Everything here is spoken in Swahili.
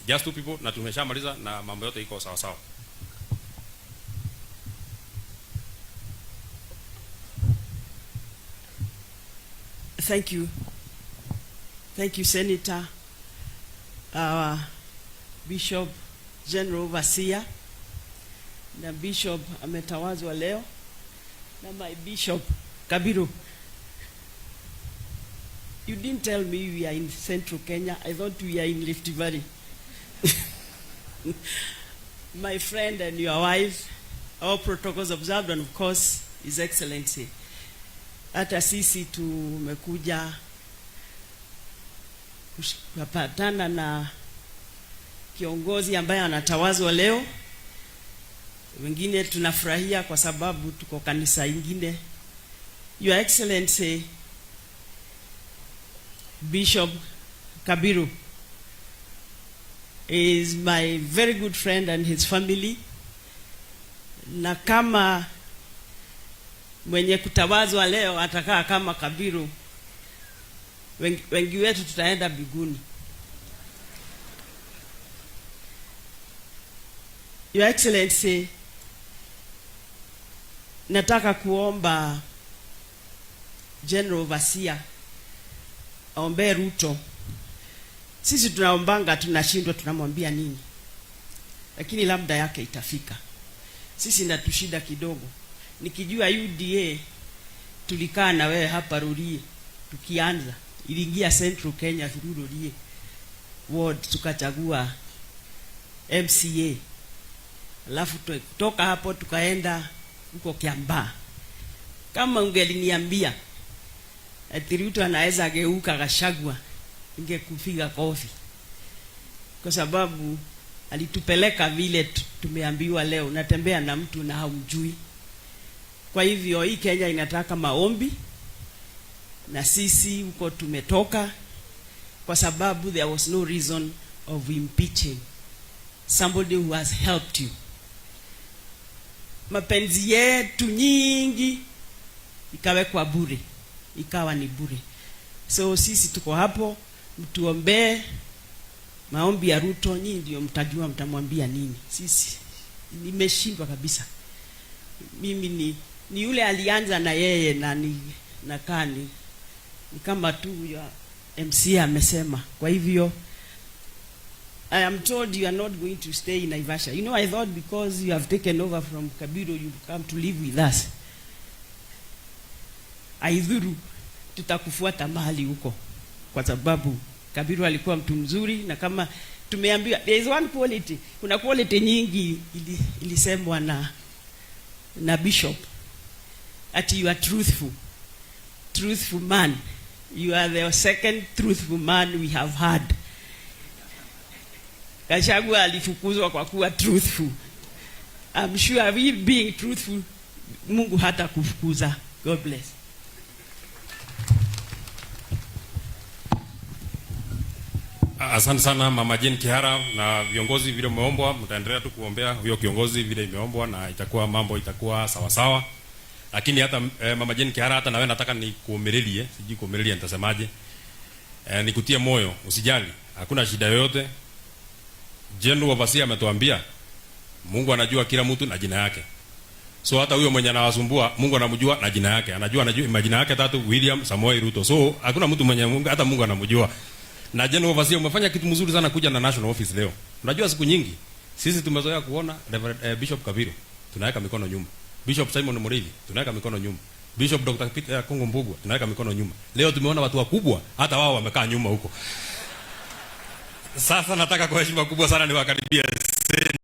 Just 2 people na tumeshamaliza na mambo yote iko sawa sawa. Thank you. Thank you, Senator. Bishop General Overseer na Bishop ametawazwa leo na my Bishop Kabiru. You didn't tell me we are in Central Kenya. I thought we are in Rift Valley. My friend and your wife, all protocols observed, and of course His Excellency. Hata sisi tumekuja kupatana na kiongozi ambaye anatawazwa leo. Wengine tunafurahia kwa sababu tuko kanisa ingine. Your Excellency Bishop Kabiru is my very good friend and his family. Na kama mwenye kutawazwa leo atakaa kama Kabiru, wengi wetu tutaenda mbinguni. Your Excellency, nataka kuomba General Overseer aombe Ruto. Sisi tunaombanga tunashindwa, tunamwambia nini, lakini labda yake itafika. Sisi natushida kidogo. Nikijua UDA tulikaa na wewe hapa Rurie, tukianza iliingia Central Kenya through Rurie ward, tukachagua MCA, alafu kutoka hapo tukaenda huko Kiambaa. Kama ungeliniambia ati Ruto anaweza geuka Gachagua, ningekupiga kofi, kwa sababu alitupeleka vile tumeambiwa leo, natembea na mtu na haumjui. Kwa hivyo hii Kenya inataka maombi, na sisi huko tumetoka kwa sababu there was no reason of impeaching somebody who has helped you. Mapenzi yetu nyingi ikawekwa bure, ikawa ni bure. So sisi tuko hapo, mtuombee maombi ya Ruto. Nyinyi ndio mtajua mtamwambia nini. Sisi nimeshindwa kabisa. Mimi ni yule alianza na yeye na nakaa ni kama tu ya MCA amesema. Kwa hivyo I am told you are not going to stay in Naivasha. You know, I thought because you have taken over from Kabiru you come to live with us. Aidhuru tutakufuata mahali huko, kwa sababu Kabiru alikuwa mtu mzuri. Na kama tumeambiwa there is one quality, kuna quality nyingi ilisemwa na Bishop, ati you are truthful man. You are the second truthful man we have had. Gachagua alifukuzwa kwa kuwa truthful. I'm sure we being truthful, Mungu hata kufukuza. God bless. Asante sana Mama Jane Kihara, na viongozi vile umeombwa, mtaendelea tu kuombea huyo kiongozi vile imeombwa, na itakuwa mambo itakuwa sawa sawa. Lakini hata Mama Jane Kihara, hata nawe nataka nikuomelelie, siji kuomelelia nitasemaje, nikutie moyo, usijali, hakuna shida yoyote. General Overseer ametuambia Mungu anajua kila mtu na jina yake. So hata huyo mwenye anawasumbua Mungu anamjua na jina yake. Anajua majina yake 3, William Samoei Ruto. So hakuna mtu mwenye Mungu, hata Mungu anamjua. Na General Overseer umefanya kitu mzuri sana kuja na national office leo. Unajua siku nyingi sisi tumezoea kuona Bishop Kabiru tunaweka mikono nyuma, Bishop Simon Murithi tunaweka mikono nyuma, Bishop Dr. Peter Kongo Mbugua tunaweka mikono nyuma. Leo tumeona watu wakubwa hata wao wamekaa nyuma huko. Sasa nataka kwa heshima kubwa sana niwakaribie